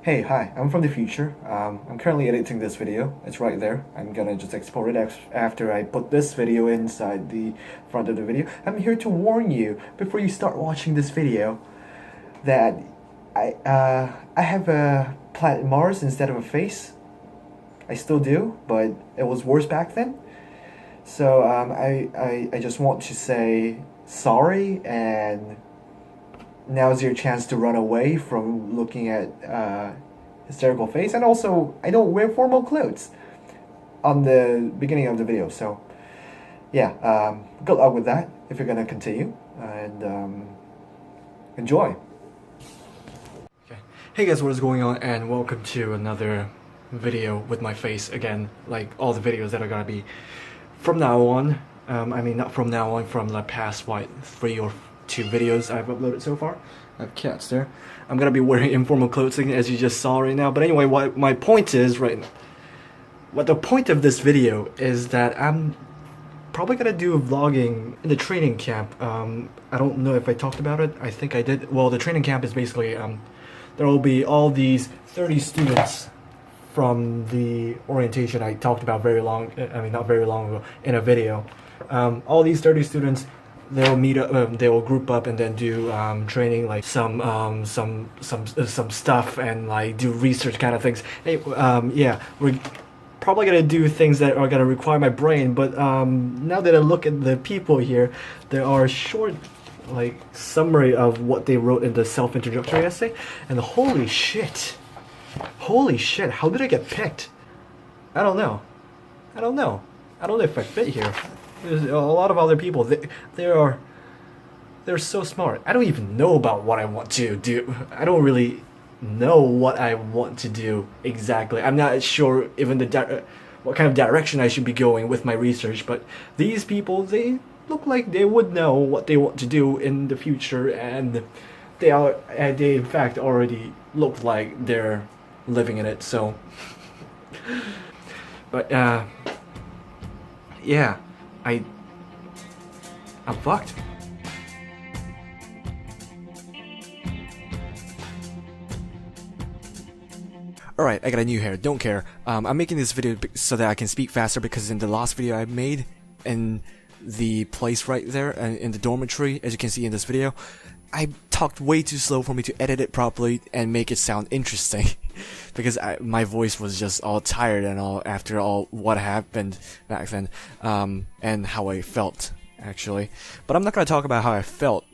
Hey, hi, I'm from the future. I'm currently editing this video. It's right there. I'm gonna just export it after I put this video inside the front of the video. I'm here to warn you before you start watching this video that I have a planet Mars instead of a face. I still do, but it was worse back then. So I just want to say sorry, and now's your chance to run away from looking at hysterical face. And also, I don't wear formal clothes on the beginning of the video, so yeah, good luck with that if you're gonna continue, and enjoy. Okay. Hey guys, what is going on, and welcome to another video with my face again, like all the videos that are gonna be from now on. I mean, not from now on, from the past 3 or 2 videos I've uploaded so far. I have cats there. I'm gonna be wearing informal clothing as you just saw right now. But anyway, what my point is right now, what the point of this video is that I'm probably gonna do vlogging in the training camp. I don't know if I talked about it. I think I did. Well, the training camp is basically there will be all these 30 students from the orientation I talked about not very long ago in a video. All these 30 students, they'll meet up, they will group up and then do training, like some stuff, and like do research kind of things. Hey, yeah, we're probably gonna do things that are gonna require my brain, but now that I look at the people here, there are short like summary of what they wrote in the self-introductory essay, and holy shit, how did I get picked? I don't know if I fit here. There's a lot of other people. They're so smart. I don't even know about what I want to do. I don't really know what I want to do exactly. I'm not sure even what kind of direction I should be going with my research. But these people, they look like they would know what they want to do in the future, and they in fact already look like they're living in it. So, but yeah. I'm fucked. Alright, I got a new hair, don't care. I'm making this video so that I can speak faster, because in the last video I made in the place right there in the dormitory, as you can see in this video, I talked way too slow for me to edit it properly and make it sound interesting. Because my voice was just all tired and all after all what happened back then, and how I felt actually. But I'm not gonna talk about how I felt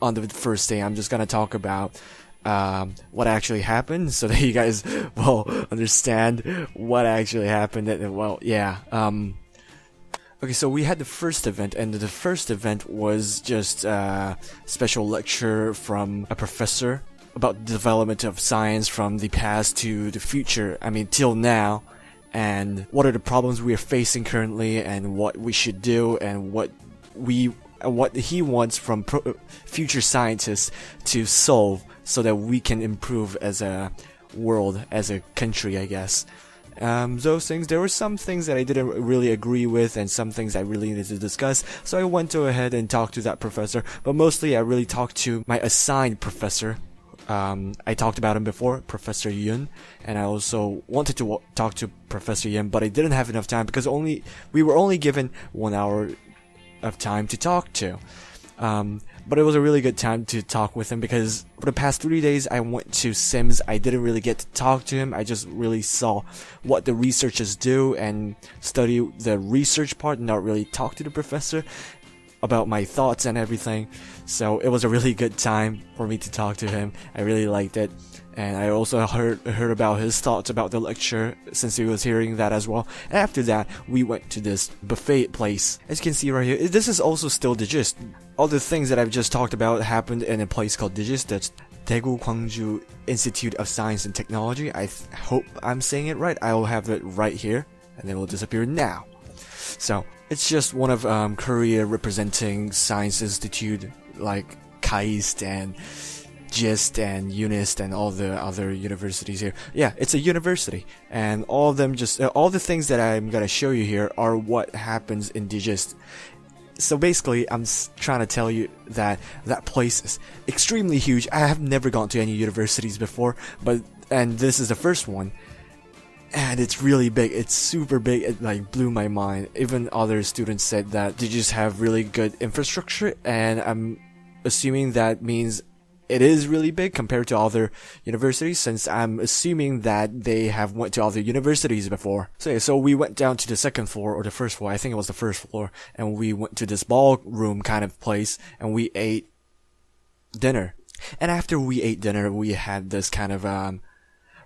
on the first day. I'm just gonna talk about what actually happened, so that you guys will understand what actually happened. And well, yeah. Okay, so we had the first event, and the first event was just a special lecture from a professor about the development of science from the past to the future, I mean till now, and what are the problems we are facing currently, and what we should do, and what he wants from future scientists to solve, so that we can improve as a world, as a country, I guess. Those things, there were some things that I didn't really agree with, and some things I really needed to discuss, so I went ahead and talked to that professor, but mostly I really talked to my assigned professor. I talked about him before, Professor Yun, and I also wanted to talk to Professor Yun, but I didn't have enough time, because we were only given 1 hour of time to talk to. But it was a really good time to talk with him, because for the past 3 days I went to Sims. I didn't really get to talk to him. I just really saw what the researchers do and study the research part, and not really talk to the professor about my thoughts and everything. So it was a really good time for me to talk to him. I really liked it, and I also heard about his thoughts about the lecture, since he was hearing that as well. And after that, we went to this buffet place. As you can see right here, this is also still DGIST. All the things that I've just talked about happened in a place called DGIST. That's Daegu Gwangju Institute of Science and Technology. I hope I'm saying it right. I'll have it right here, and it will disappear now. So it's just one of Korea representing science institute like KAST and GIST and UNIST and all the other universities here. Yeah, it's a university, and all of them all the things that I'm gonna show you here are what happens in DGIST. So basically, I'm trying to tell you that that place is extremely huge. I have never gone to any universities before, and this is the first one. And it's really big. It's super big. It like blew my mind. Even other students said that they just have really good infrastructure, and I'm assuming that means it is really big compared to other universities, since I'm assuming that they have went to other universities before. So we went down to the second floor, or the first floor, I think it was the first floor, and we went to this ballroom kind of place, and we ate dinner. And after we ate dinner, we had this kind of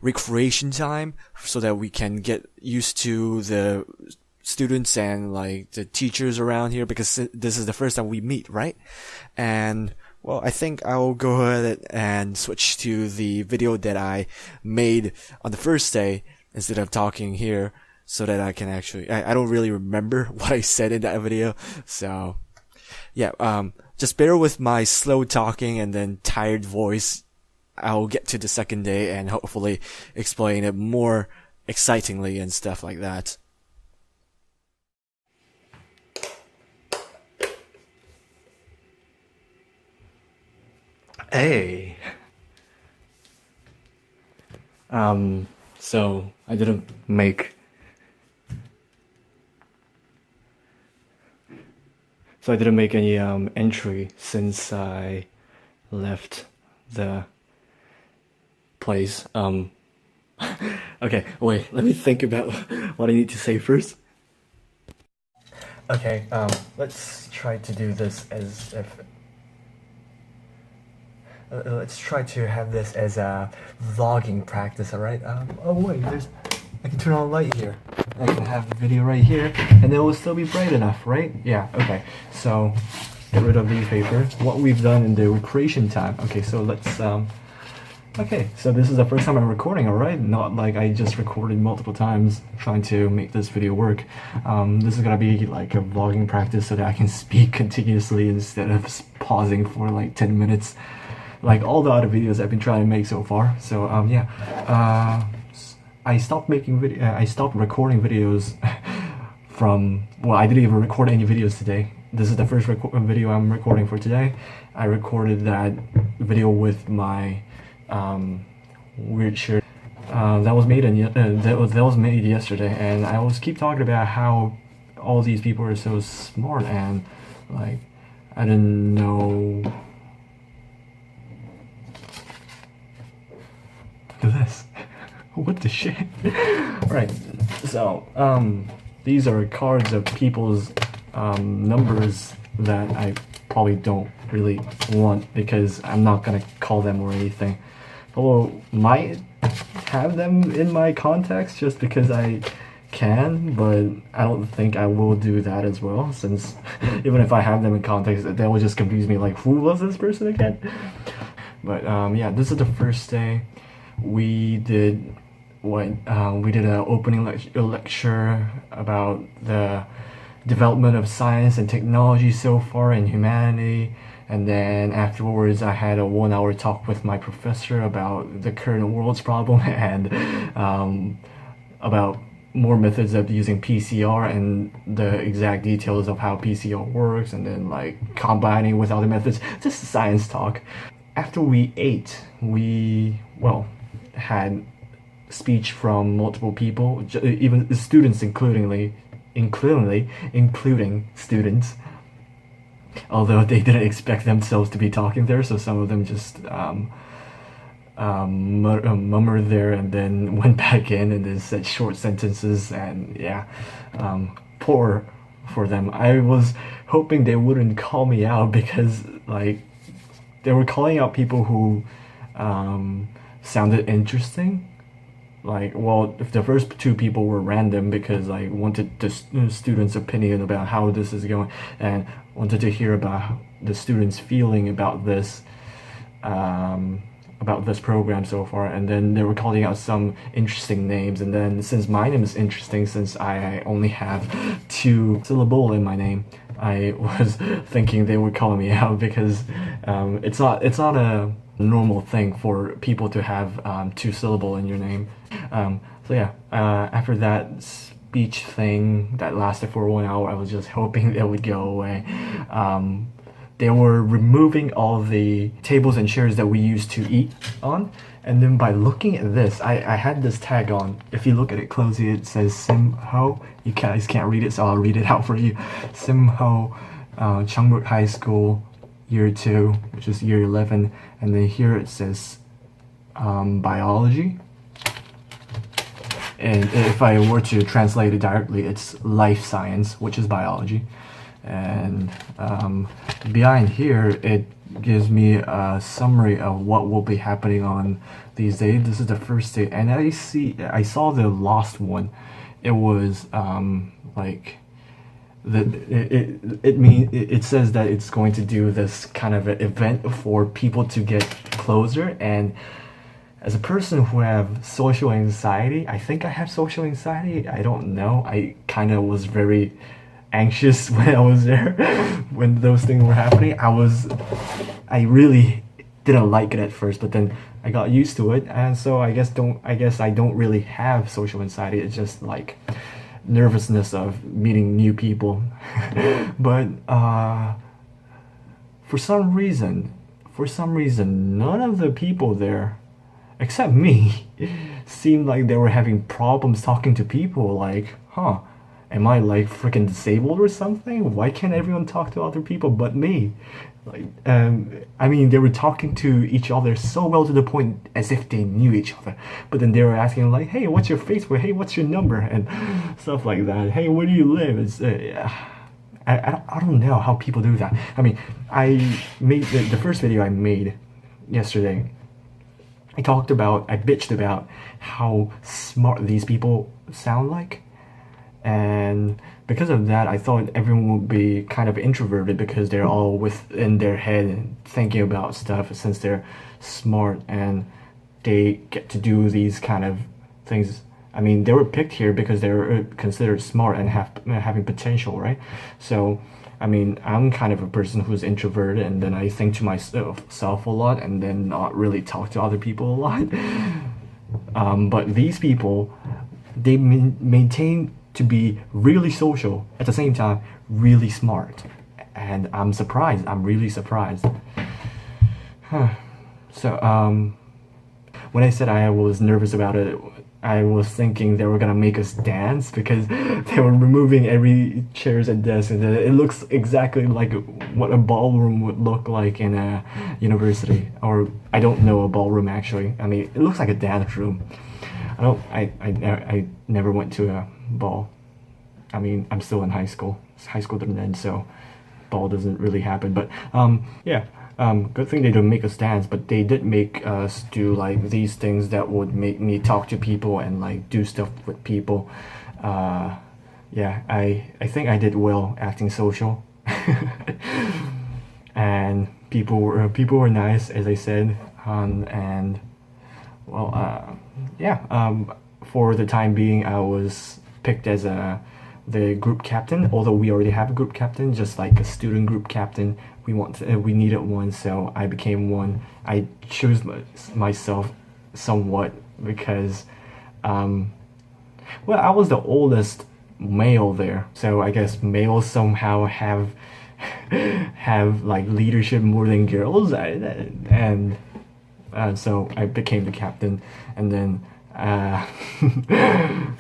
recreation time so that we can get used to the students and like the teachers around here, because this is the first time we meet, right? And well, I think I'll go ahead and switch to the video that I made on the first day instead of talking here, so that I can actually, I don't really remember what I said in that video. So yeah, just bear with my slow talking and then tired voice. I'll get to the second day and hopefully explain it more excitingly and stuff like that. Hey. So I didn't make any entry since I left the place. Okay, wait, let me think about what I need to say first. Okay, let's try to do this as if let's try to have this as a vlogging practice, alright? Oh wait, I can turn on a light here. I can have the video right here, and it will still be bright enough, right? Yeah, okay. So, get rid of these papers. What we've done in the recreation time. Okay, so let's, okay, so this is the first time I'm recording, alright? Not like I just recorded multiple times trying to make this video work. This is gonna be like a vlogging practice so that I can speak continuously instead of pausing for like 10 minutes. Like all the other videos I've been trying to make so far. So yeah, I stopped recording videos from, well, I didn't even record any videos today. This is the first video I'm recording for today. I recorded that video with my weird shirt that was made yesterday, and I was keep talking about how all these people are so smart, and like I didn't know. Look at this. What the shit? Right, so these are cards of people's numbers that I probably don't really want, because I'm not gonna call them or anything. Although might have them in my contacts just because I can, but I don't think I will do that as well, since even if I have them in contacts, that will just confuse me, like who was this person again? But yeah, this is the first day. We did an opening lecture about the development of science and technology so far in humanity, and then afterwards I had a 1-hour talk with my professor about the current world's problem and about more methods of using PCR and the exact details of how PCR works, and then like combining with other methods, just science talk. After we ate, we had speech from multiple people, even students, including students, although they didn't expect themselves to be talking there, so some of them just murmured there and then went back in and then said short sentences, and yeah, poor for them. I was hoping they wouldn't call me out, because like they were calling out people who sounded interesting. Like, well, if the first two people were random because I wanted the students' opinion about how this is going and wanted to hear about the students' feeling about this program so far, and then they were calling out some interesting names, and then since my name is interesting, since I only have 2 syllables in my name, I was thinking they would call me out, because it's not a normal thing for people to have 2 syllables in your name. So yeah, after that speech thing that lasted for 1 hour. I was just hoping it would go away. They were removing all the tables and chairs that we used to eat on. And then by looking at this, I had this tag on. If you look at it closely, it says Sim Ho. You guys can't read it, so I'll read it out for you. Sim Ho, Chungbuk High School, year 2, which is year 11. And then here it says biology. And if I were to translate it directly, it's life science, which is biology. And behind here, it gives me a summary of what will be happening on these days. This is the first day, and I saw the last one. It was like it says that it's going to do this kind of an event for people to get closer. And as a person who have social anxiety, I think I have social anxiety. I don't know. I kind of was very anxious when I was there when those things were happening. I really didn't like it at first, but then I got used to it, and so I guess I don't really have social anxiety. It's just like nervousness of meeting new people. But for some reason, none of the people there, except me, seemed like they were having problems talking to people. Like, am I like freaking disabled or something? Why can't everyone talk to other people but me? Like, I mean, they were talking to each other so well to the point as if they knew each other. But then they were asking like, hey, what's your Facebook? Hey, what's your number? And stuff like that. Hey, where do you live? It's, I don't know how people do that. I mean, I made the first video I made yesterday. I bitched about how smart these people sound like. And because of that, I thought everyone would be kind of introverted because they're all within their head and thinking about stuff since they're smart and they get to do these kind of things. I mean, they were picked here because they were considered smart and having potential, right? So, I mean, I'm kind of a person who's introverted, and then I think to myself a lot and then not really talk to other people a lot. But these people, they maintain to be really social, at the same time really smart, and I'm surprised. I'm really surprised. So when I said I was nervous about it, I was thinking they were gonna make us dance because they were removing every chairs and desk, and it looks exactly like what a ballroom would look like in a university, or I don't know a ballroom actually. I mean, it looks like a dance room. I never went to a ball. I mean, I'm still in high school. It's high school then, so ball doesn't really happen. But yeah, good thing they don't make us dance, but they did make us do like these things that would make me talk to people and like do stuff with people. Yeah, I think I did well acting social. And people were nice, as I said, and well, yeah, for the time being, I was picked as the group captain, although we already have a group captain, just like a student group captain. We needed one, so I became one. I chose myself somewhat because, well, I was the oldest male there, so I guess males somehow have like leadership more than girls, and so I became the captain, and then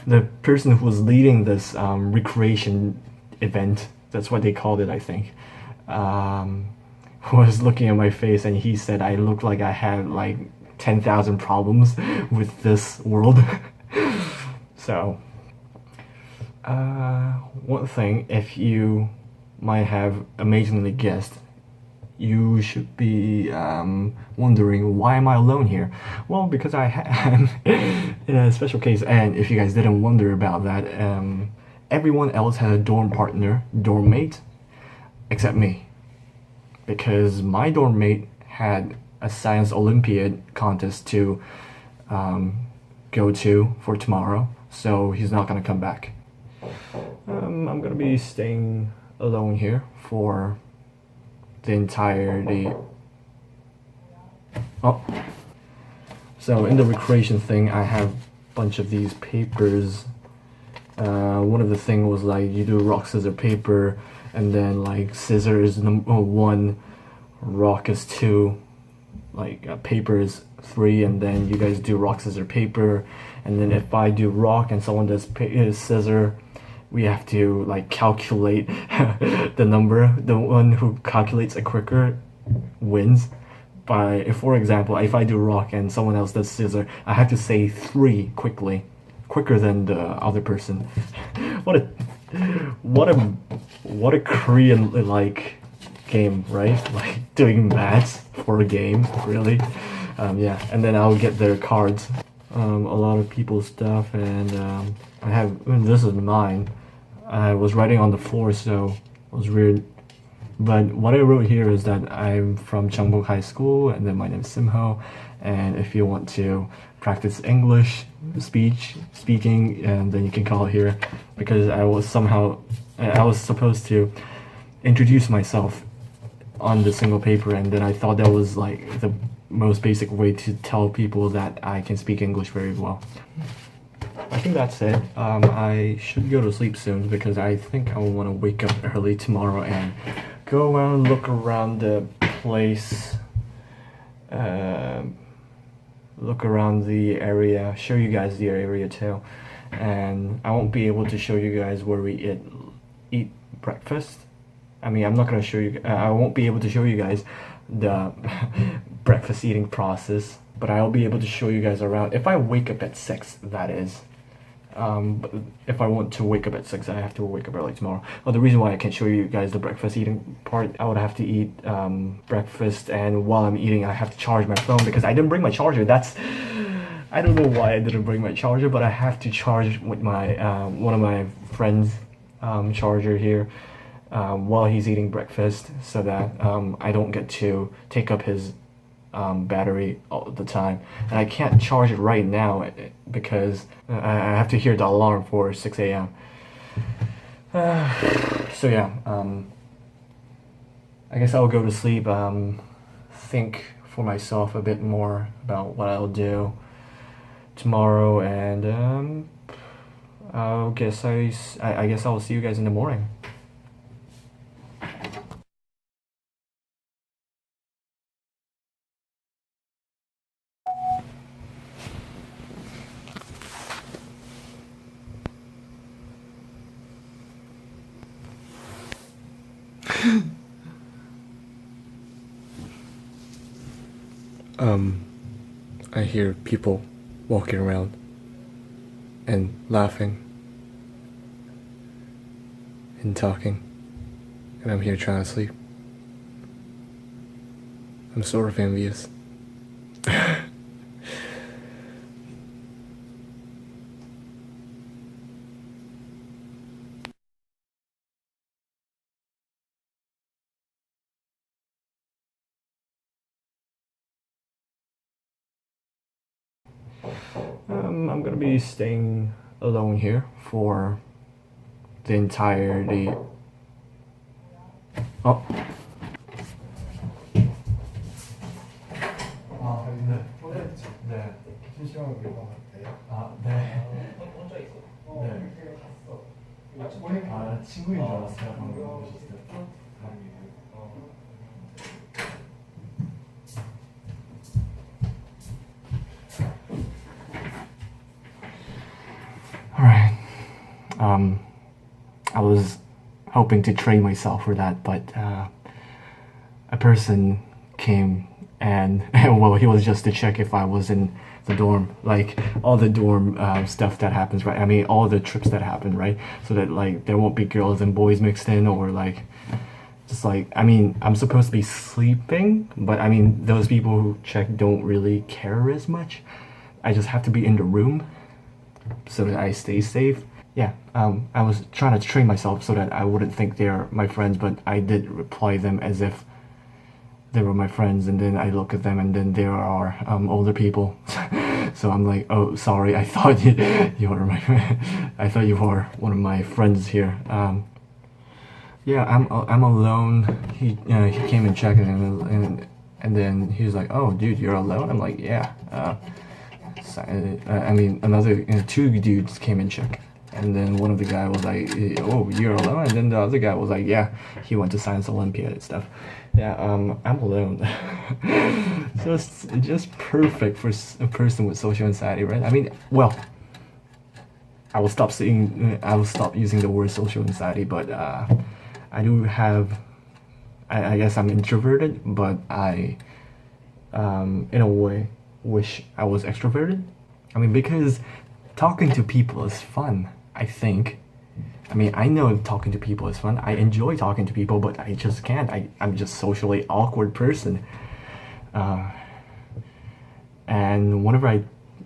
the person who was leading this recreation event, that's what they called it, I think, was looking at my face, and he said I looked like I had like 10,000 problems with this world. So one thing, if you might have amazingly guessed, you should be wondering, why am I alone here? Well, because I am in a special case, and if you guys didn't wonder about that, everyone else had a dorm partner, dorm mate, except me. Because my dorm mate had a science Olympiad contest to go to for tomorrow, so he's not gonna come back. I'm gonna be staying alone here for the entirety. Oh, so in the recreation thing, I have a bunch of these papers One of the thing was like you do rock, scissors, paper, and then like scissor is number one, rock is two, like paper is three, and then you guys do rock, scissors, paper, and then if I do rock and someone does scissor, we have to like calculate the number. The one who calculates it quicker wins. By, if for example, if I do rock and someone else does scissor, I have to say three quickly, quicker than the other person. what a Korean like game, right? Like doing maths for a game, really. Yeah, and then I'll get their cards. A lot of people's stuff, and I have, this is mine. I was writing on the floor, so it was weird. But what I wrote here is that I'm from Jeongbuk High School, and then my name is Simho. And if you want to practice English speaking, and then you can call here, because I was supposed to introduce myself on the single paper, and then I thought that was like the most basic way to tell people that I can speak English very well. I think that's it. I should go to sleep soon because I think I will want to wake up early tomorrow and go around, look around the place, look around the area, show you guys the area too. And I won't be able to show you guys where we eat breakfast. I mean, I'm not gonna show you. I won't be able to show you guys the breakfast eating process, but I'll be able to show you guys around. If I wake up at 6, that is. But if I want to wake up at 6, I have to wake up early tomorrow. Well, the reason why I can't show you guys the breakfast eating part, I would have to eat breakfast, and while I'm eating, I have to charge my phone because I didn't bring my charger. I don't know why I didn't bring my charger, but I have to charge with my one of my friends' charger here while he's eating breakfast, so that I don't get to take up his battery all the time. And I can't charge it right now because I have to hear the alarm for 6 a.m. So yeah, I guess I'll go to sleep, think for myself a bit more about what I'll do tomorrow, and I guess I'll see you guys in the morning. I hear people walking around and laughing and talking, and I'm here trying to sleep. I'm sort of envious. I'm gonna be staying alone here for the entirety. Oh. 친구인 줄 알았어요. 방금 오셨을 때. Alright. I was hoping to train myself for that, but a person came and well, he was just to check if I was in the dorm, like all the dorm stuff that happens, right? I mean, all the trips that happen, right? So that like there won't be girls and boys mixed in, or like just like, I mean, I'm supposed to be sleeping, but I mean, those people who check don't really care as much. I just have to be in the room so that I stay safe. Yeah, I was trying to train myself so that I wouldn't think they're my friends, but I did reply them as if they were my friends, and then I look at them and then there are older people. So I'm like, oh, sorry, I thought you were my I thought you were one of my friends here. Yeah, I'm alone. He came and checked, and then he was like, oh, dude, you're alone? I'm like, yeah. I mean, another 2 dudes came and checked, And then one of the guy was like, "Oh, you're alone?" And then the other guy was like, "Yeah, he went to Science Olympiad and stuff." Yeah, I'm alone. just perfect for a person with social anxiety, right? I mean, well, I will stop using the word social anxiety, but I do have. I guess I'm introverted, but I, in a way, wish I was extroverted. I mean, because talking to people is fun, I think. I mean, I know talking to people is fun. I enjoy talking to people, but I just can't. I'm just socially awkward person. And whenever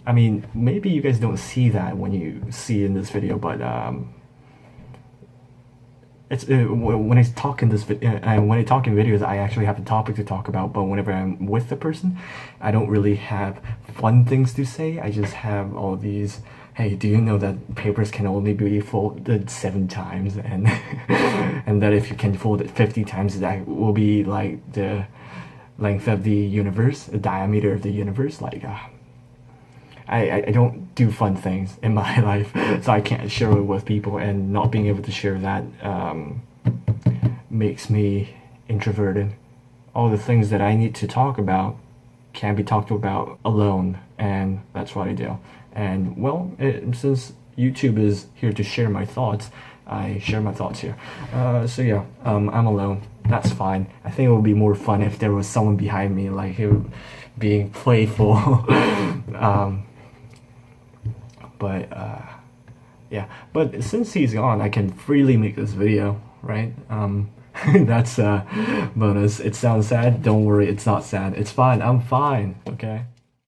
I mean, maybe you guys don't see that when you see in this video, but it's when I talk in this when I talk in videos, I actually have a topic to talk about. But whenever I'm with the person, I don't really have fun things to say. I just have all these. Hey, do you know that papers can only be folded 7 times, and and that if you can fold it 50 times, that will be like the length of the universe, the diameter of the universe. Like, I don't do fun things in my life, so I can't share it with people, and not being able to share that makes me introverted. All the things that I need to talk about can be talked about alone, and that's what I do. And well, since YouTube is here to share my thoughts, I share my thoughts here. So yeah, I'm alone. That's fine. I think it would be more fun if there was someone behind me, like being playful. But yeah. But since he's gone, I can freely make this video, right? That's a bonus. It sounds sad. Don't worry, it's not sad. It's fine. I'm fine. Okay.